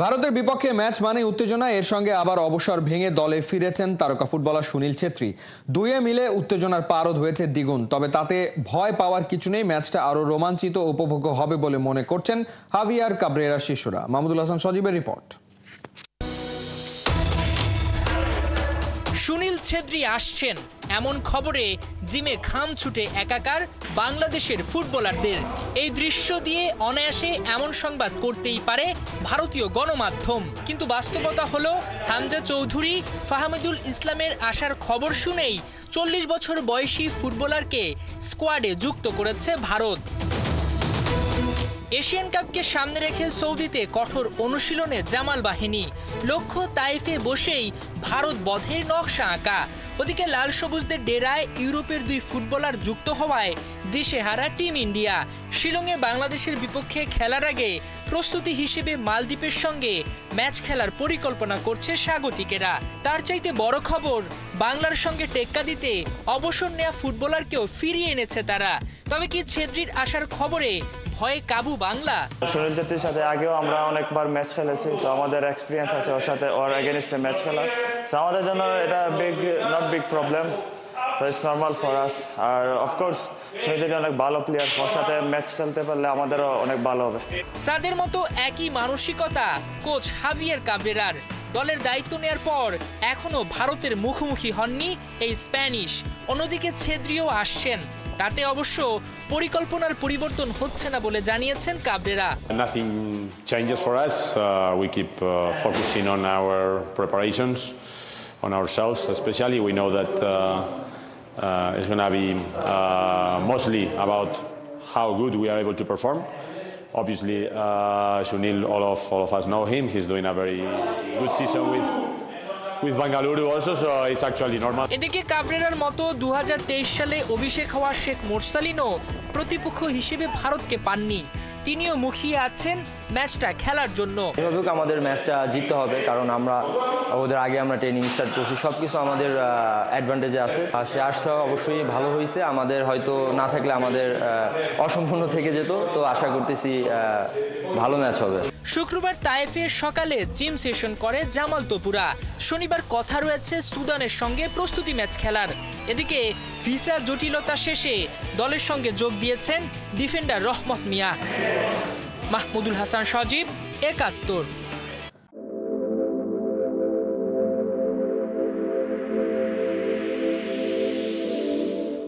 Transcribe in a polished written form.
ভারতের বিপক্ষে ম্যাচ মানে উত্তেজনা, এর সঙ্গে আবার অবসর ভেঙে দলে ফিরেছেন তারকা ফুটবলার সুনীল ছেত্রী। দুয়ে মিলে উত্তেজনার পারদ হয়েছে দ্বিগুণ। তবে তাতে ভয় পাওয়ার কিছু নেই, ম্যাচটা আরো রোমাঞ্চিত ও উপভোগ্য হবে বলে মনে করছেন হাভিয়ার কাবরেরার শিষ্যরা। মাহমুদুল হাসান সজীবের রিপোর্ট। সুনীল ছেত্রী আসছেন এমন খবরে জিমে ঘাম ছুটে একাকার বাংলাদেশের ফুটবলারদের। এই দৃশ্য দিয়ে অনায়াসে এমন সংবাদ করতেই পারে ভারতীয় গণমাধ্যম, কিন্তু বাস্তবতা হলো হামজা চৌধুরী, ফাহমিদুল ইসলামের আসার খবর শুনেই 40 বছর বয়সী ফুটবলারকে স্কোয়াডে যুক্ত করেছে ভারত। এশিয়ান কাপকে সামনে রেখে সৌদিতে কঠোর অনুশীলনে জামাল বাহিনী, লক্ষ্য তাইফে বসেই ভারত বধের নকশা আঁকা। ওদিকে লাল সবুজদের ডেরায় ইউরোপের দুই ফুটবলার যুক্ত হওয়ায় দিশেহারা টিম ইন্ডিয়া। শিলংয়ে বাংলাদেশের বিপক্ষে খেলার আগে প্রস্তুতি হিসেবে মালদ্বীপের সঙ্গে ম্যাচ খেলার পরিকল্পনা করছে স্বাগতিকেরা। তার চাইতে বড় খবর, বাংলার সঙ্গে টেক্কা দিতে অবসর নেওয়া ফুটবলারকেও ফিরিয়ে এনেছে তারা। তবে কি ছেত্রীর আসার খবরে ভয়ে কাবু বাংলা? সুনীল ছেত্রীর সাথে আগেও আমরা অনেকবার ম্যাচ খেলেছি, তো আমাদের এক্সপিরিয়েন্স আছে ওর সাথে, ওর এগেনস্টে ম্যাচ খেলার। তো আমাদের জন্য এটা not big problem, it's normal for us. আর অফকোর্স সুনীল ছেত্রী অনেক ভালো প্লেয়ার, ওর সাথে ম্যাচ খেলতে পারলে আমাদেরও অনেক ভালো হবে। সাদের মতো একই মানসিকতা কোচ হাভিয়ার কাবরেরার। দলের দায়িত্ব নেয়ার পর এখনো ভারতের মুখোমুখি হননি এই স্প্যানিশ। অন্যদিকে ছেত্রীও আসছেন, তাতে অবশ্য পরিকল্পনার পরিবর্তন হচ্ছে না বলে জানিয়েছেন Cabrera. Nothing changes for us. We keep focusing on our preparations, on ourselves. Especially, we know that it's going to be mostly about how good we are able to perform. Obviously, Sunil, all of us know him. He's doing a very good season with Bangalore also, so it's actually normal. এদিকে কাবরেরার মতো 2023 সালে অভিষেক হওয়া শেখ মোরসালিনও প্রতিপক্ষ হিসেবে ভারতকে পাননি। তিনিও মুখিয়ে আছেন ম্যাচটা খেলার জন্য। এভাবেই আমাদের ম্যাচটা জিততে হবে, কারণ ওদের আগে আমরা ট্রেনিং স্টার্ট করছি, সবকিছু আমাদের অ্যাডভান্টেজে আছে। আর সে আসছে অবশ্যই ভালো হয়েছে, আমাদের হয়তো না থাকলে আমাদের অসম্পূর্ণ থেকে যেত। তো আশা করতেছি ভালো ম্যাচ হবে। শুক্রবার তাইফে সকালে জিম সেশন করে জামাল তপুরা। শনিবার কথা রয়েছে সুদানের সঙ্গে প্রস্তুতি ম্যাচ খেলার। এদিকে ভিসার জটিলতা শেষে দলের সঙ্গে যোগ দিয়েছেন ডিফেন্ডার রহমত মিয়া। মাহমুদুল হাসান সজীব, ৭১।